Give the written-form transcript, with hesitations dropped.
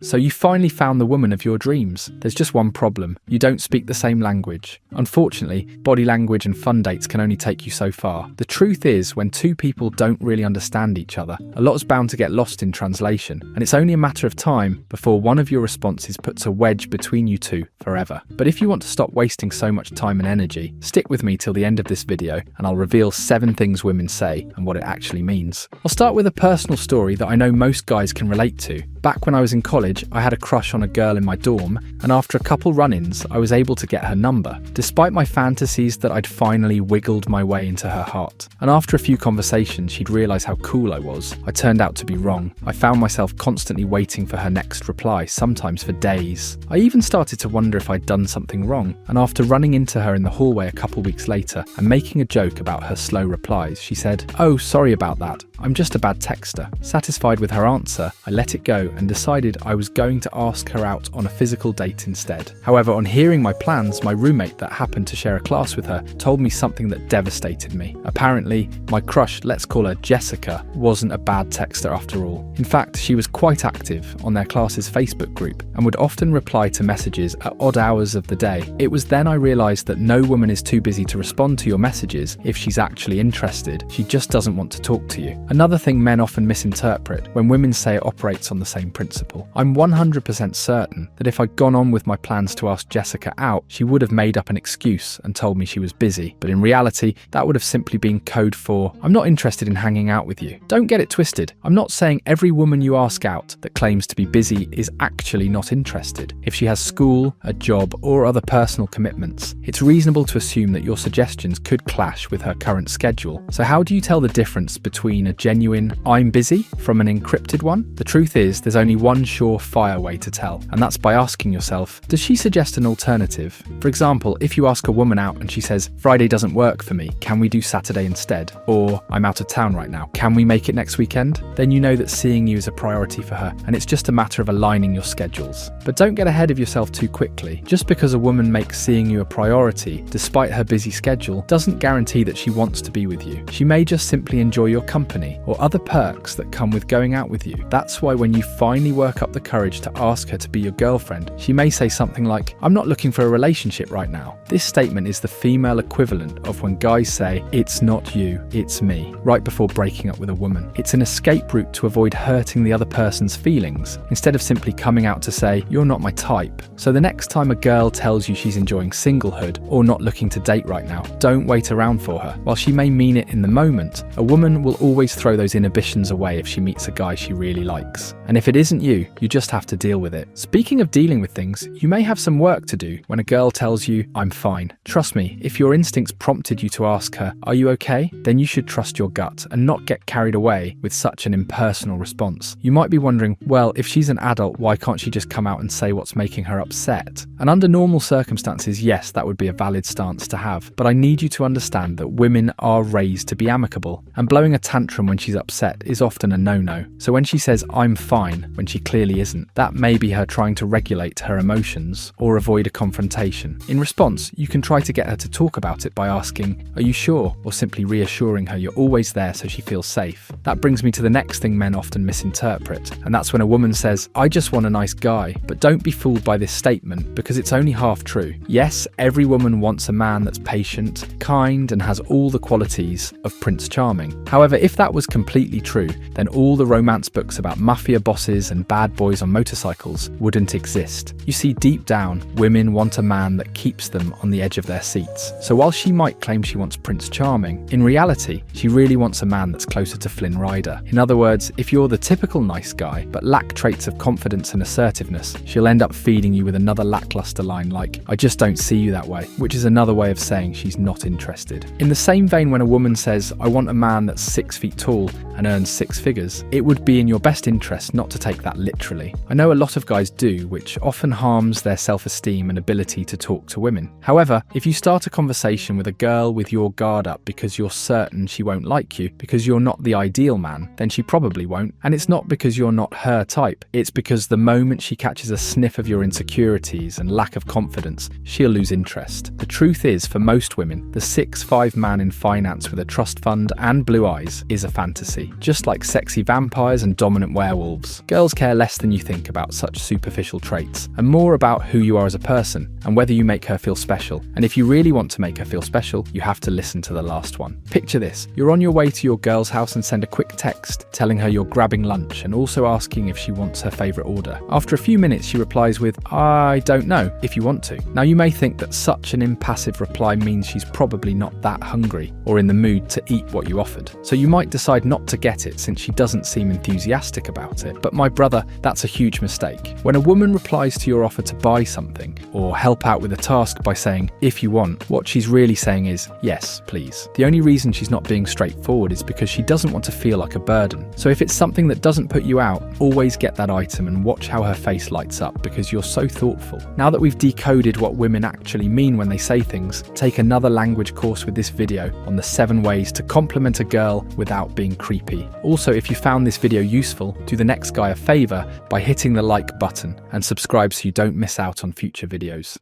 So you finally found the woman of your dreams. There's just one problem. You don't speak the same language. Unfortunately, body language and fun dates can only take you so far. The truth is, when two people don't really understand each other, a lot's bound to get lost in translation, and it's only a matter of time before one of your responses puts a wedge between you two forever. But if you want to stop wasting so much time and energy, stick with me till the end of this video and I'll reveal 7 things women say and what it actually means. I'll start with a personal story that I know most guys can relate to. Back when I was in college, I had a crush on a girl in my dorm, and after a couple run-ins, I was able to get her number, despite my fantasies that I'd finally wiggled my way into her heart. And after a few conversations, she'd realise how cool I was. I turned out to be wrong. I found myself constantly waiting for her next reply, sometimes for days. I even started to wonder if I'd done something wrong, and after running into her in the hallway a couple weeks later and making a joke about her slow replies, she said, "Oh, sorry about that. I'm just a bad texter." Satisfied with her answer, I let it go and decided I was going to ask her out on a physical date instead. However, on hearing my plans, my roommate that happened to share a class with her told me something that devastated me. Apparently, my crush, let's call her Jessica, wasn't a bad texter after all. In fact, she was quite active on their class's Facebook group and would often reply to messages at odd hours of the day. It was then I realised that no woman is too busy to respond to your messages if she's actually interested. She just doesn't want to talk to you. Another thing men often misinterpret when women say it operates on the same principle. I'm 100% certain that if I'd gone on with my plans to ask Jessica out, she would have made up an excuse and told me she was busy. But in reality, that would have simply been code for, "I'm not interested in hanging out with you." Don't get it twisted. I'm not saying every woman you ask out that claims to be busy is actually not interested. If she has school, a job, or other personal commitments, it's reasonable to assume that your suggestions could clash with her current schedule. So how do you tell the difference between a genuine "I'm busy" from an encrypted one? The truth is, there's only one surefire way to tell, and that's by asking yourself, does she suggest an alternative? For example, if you ask a woman out and she says, "Friday doesn't work for me, can we do Saturday instead?" Or, "I'm out of town right now, can we make it next weekend?" Then you know that seeing you is a priority for her, and it's just a matter of aligning your schedules. But don't get ahead of yourself too quickly. Just because a woman makes seeing you a priority, despite her busy schedule, doesn't guarantee that she wants to be with you. She may just simply enjoy your company, or other perks that come with going out with you. That's why when you finally work up the courage to ask her to be your girlfriend, she may say something like, "I'm not looking for a relationship right now." This statement is the female equivalent of when guys say, "It's not you, it's me," right before breaking up with a woman. It's an escape route to avoid hurting the other person's feelings, instead of simply coming out to say, "You're not my type." So the next time a girl tells you she's enjoying singlehood or not looking to date right now, don't wait around for her. While she may mean it in the moment, a woman will always throw those inhibitions away if she meets a guy she really likes. And if it isn't you just have to deal with it. Speaking of dealing with things, you may have some work to do when a girl tells you, "I'm fine." Trust me, if your instincts prompted you to ask her, "Are you okay?" then you should trust your gut and not get carried away with such an impersonal response. You might be wondering, well, if she's an adult, why can't she just come out and say what's making her upset? And under normal circumstances, yes, that would be a valid stance to have. But I need you to understand that women are raised to be amicable, and blowing a tantrum when she's upset is often a no-no. So when she says, "I'm fine," when she clearly isn't, that may be her trying to regulate her emotions or avoid a confrontation. In response, you can try to get her to talk about it by asking, "Are you sure?" or simply reassuring her you're always there so she feels safe. That brings me to the next thing men often misinterpret, and that's when a woman says, "I just want a nice guy." But don't be fooled by this statement, because it's only half true. Yes, every woman wants a man that's patient, kind, and has all the qualities of Prince Charming. However, if that was completely true, then all the romance books about mafia bosses and bad boys on motorcycles wouldn't exist. You see, deep down, women want a man that keeps them on the edge of their seats. So while she might claim she wants Prince Charming, in reality, she really wants a man that's closer to Flynn Rider. In other words, if you're the typical nice guy, but lack traits of confidence and assertiveness, she'll end up feeding you with another lackluster line like, "I just don't see you that way," which is another way of saying she's not interested. In the same vein, when a woman says, "I want a man that's 6 feet tall and earns 6 figures," it would be in your best interest not to take that literally. I know a lot of guys do, which often harms their self-esteem and ability to talk to women. However, if you start a conversation with a girl with your guard up because you're certain she won't like you because you're not the ideal man, then she probably won't. And it's not because you're not her type, it's because the moment she catches a sniff of your insecurities and lack of confidence, she'll lose interest. The truth is, for most women, the 6'5" man in finance with a trust fund and blue eyes is a fantasy, just like sexy vampires and dominant werewolves. Girls care less than you think about such superficial traits, and more about who you are as a person and whether you make her feel special. And if you really want to make her feel special, you have to listen to the last one. Picture this: you're on your way to your girl's house and send a quick text telling her you're grabbing lunch and also asking if she wants her favourite order. After a few minutes, she replies with, "I don't know, if you want to." Now, you may think that such an impassive reply means she's probably not that hungry or in the mood to eat what you offered. So you might decide not to get it since she doesn't seem enthusiastic about it. But my brother, that's a huge mistake. When a woman replies to your offer to buy something or help out with a task by saying, "if you want," what she's really saying is, "yes, please." The only reason she's not being straightforward is because she doesn't want to feel like a burden. So if it's something that doesn't put you out, always get that item and watch how her face lights up because you're so thoughtful. Now that we've decoded what women actually mean when they say things, take another language course with this video on the 7 ways to compliment a girl without being creepy. Also, if you found this video useful, do the next guy a favor by hitting the like button and subscribe so you don't miss out on future videos.